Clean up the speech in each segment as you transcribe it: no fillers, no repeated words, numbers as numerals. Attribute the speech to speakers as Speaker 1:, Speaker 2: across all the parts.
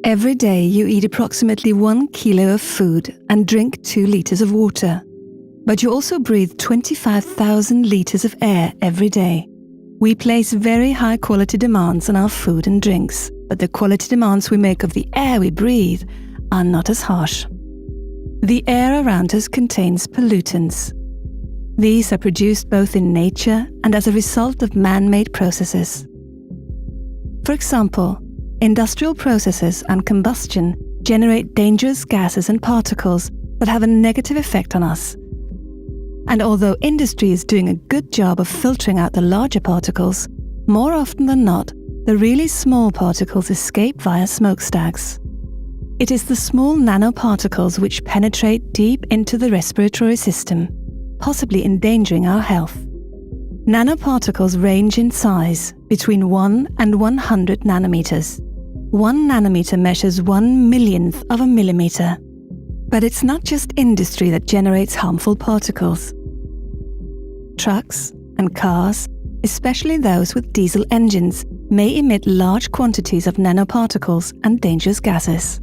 Speaker 1: Every day you eat approximately 1 kilo of food and drink 2 litres of water. But you also breathe 25,000 litres of air every day. We place very high quality demands on our food and drinks, but the quality demands we make of the air we breathe are not as harsh. The air around us contains pollutants. These are produced both in nature and as a result of man-made processes. For example, industrial processes and combustion generate dangerous gases and particles that have a negative effect on us. And although industry is doing a good job of filtering out the larger particles, more often than not, the really small particles escape via smokestacks. It is the small nanoparticles which penetrate deep into the respiratory system, possibly endangering our health. Nanoparticles range in size between 1 and 100 nanometers. 1 nanometer measures 1/1,000,000th of a millimeter. But it's not just industry that generates harmful particles. Trucks and cars, especially those with diesel engines, may emit large quantities of nanoparticles and dangerous gases.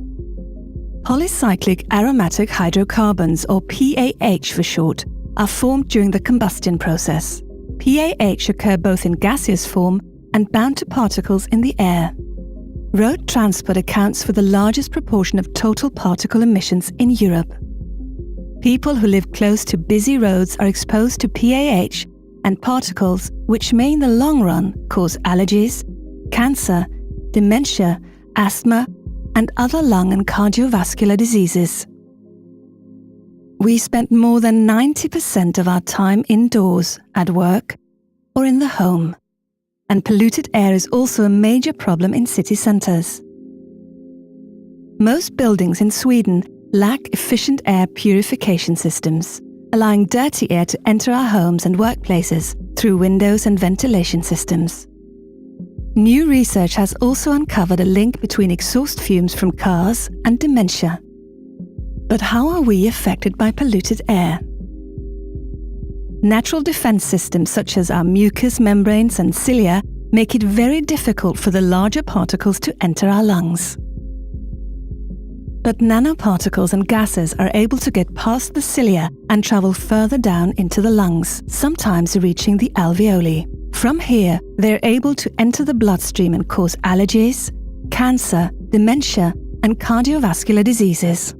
Speaker 1: Polycyclic aromatic hydrocarbons, or PAH for short, are formed during the combustion process. PAH occur both in gaseous form and bound to particles in the air. Road transport accounts for the largest proportion of total particle emissions in Europe. People who live close to busy roads are exposed to PAH and particles which may in the long run cause allergies, cancer, dementia, asthma, and other lung and cardiovascular diseases. We spend more than 90% of our time indoors, at work, or in the home. And polluted air is also a major problem in city centres. Most buildings in Sweden lack efficient air purification systems, allowing dirty air to enter our homes and workplaces through windows and ventilation systems. New research has also uncovered a link between exhaust fumes from cars and dementia. But how are we affected by polluted air? Natural defense systems such as our mucous membranes and cilia make it very difficult for the larger particles to enter our lungs. But nanoparticles and gases are able to get past the cilia and travel further down into the lungs, sometimes reaching the alveoli. From here, they're able to enter the bloodstream and cause allergies, cancer, dementia, and cardiovascular diseases.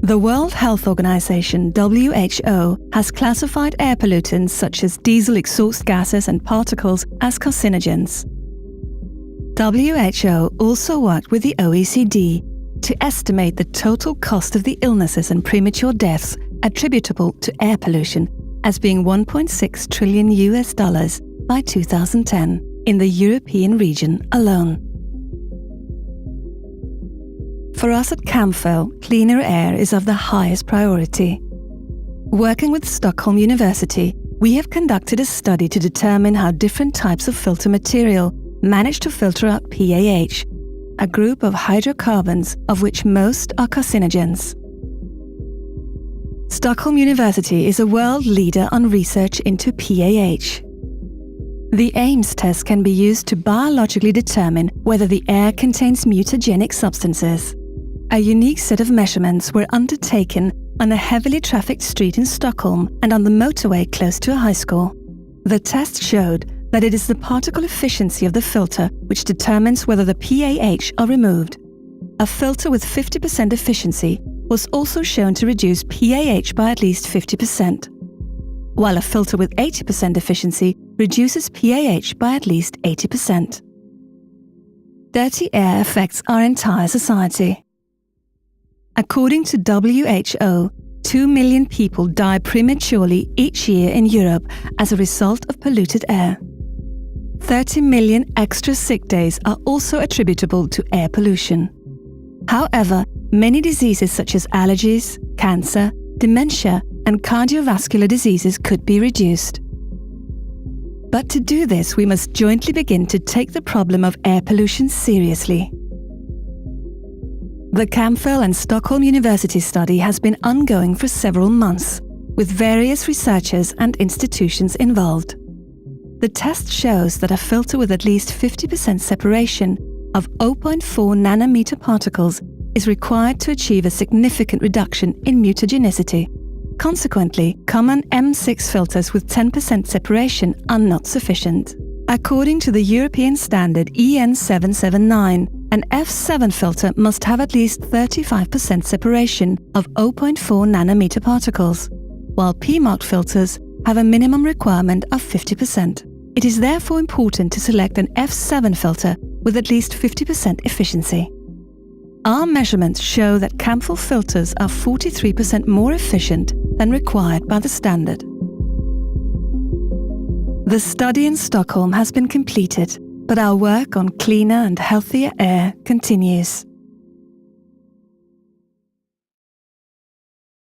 Speaker 1: The World Health Organization, WHO, has classified air pollutants such as diesel exhaust gases and particles as carcinogens. WHO also worked with the OECD to estimate the total cost of the illnesses and premature deaths attributable to air pollution as being $1.6 trillion by 2010 in the European region alone. For us at Camfil, cleaner air is of the highest priority. Working with Stockholm University, we have conducted a study to determine how different types of filter material manage to filter out PAH, a group of hydrocarbons of which most are carcinogens. Stockholm University is a world leader on research into PAH. The AIMS test can be used to biologically determine whether the air contains mutagenic substances. A unique set of measurements were undertaken on a heavily trafficked street in Stockholm and on the motorway close to a high school. The test showed that it is the particle efficiency of the filter which determines whether the PAH are removed. A filter with 50% efficiency was also shown to reduce PAH by at least 50%, while a filter with 80% efficiency reduces PAH by at least 80%. Dirty air affects our entire society. According to WHO, 2 million people die prematurely each year in Europe as a result of polluted air. 30 million extra sick days are also attributable to air pollution. However, many diseases such as allergies, cancer, dementia, and cardiovascular diseases could be reduced. But to do this, we must jointly begin to take the problem of air pollution seriously. The Camfil and Stockholm University study has been ongoing for several months, with various researchers and institutions involved. The test shows that a filter with at least 50% separation of 0.4 nanometer particles is required to achieve a significant reduction in mutagenicity. Consequently, common M6 filters with 10% separation are not sufficient. According to the European standard EN 779, an F7 filter must have at least 35% separation of 0.4 nanometer particles, while P-marked filters have a minimum requirement of 50%. It is therefore important to select an F7 filter with at least 50% efficiency. Our measurements show that Camfil filters are 43% more efficient than required by the standard. The study in Stockholm has been completed, but our work on cleaner and healthier air continues.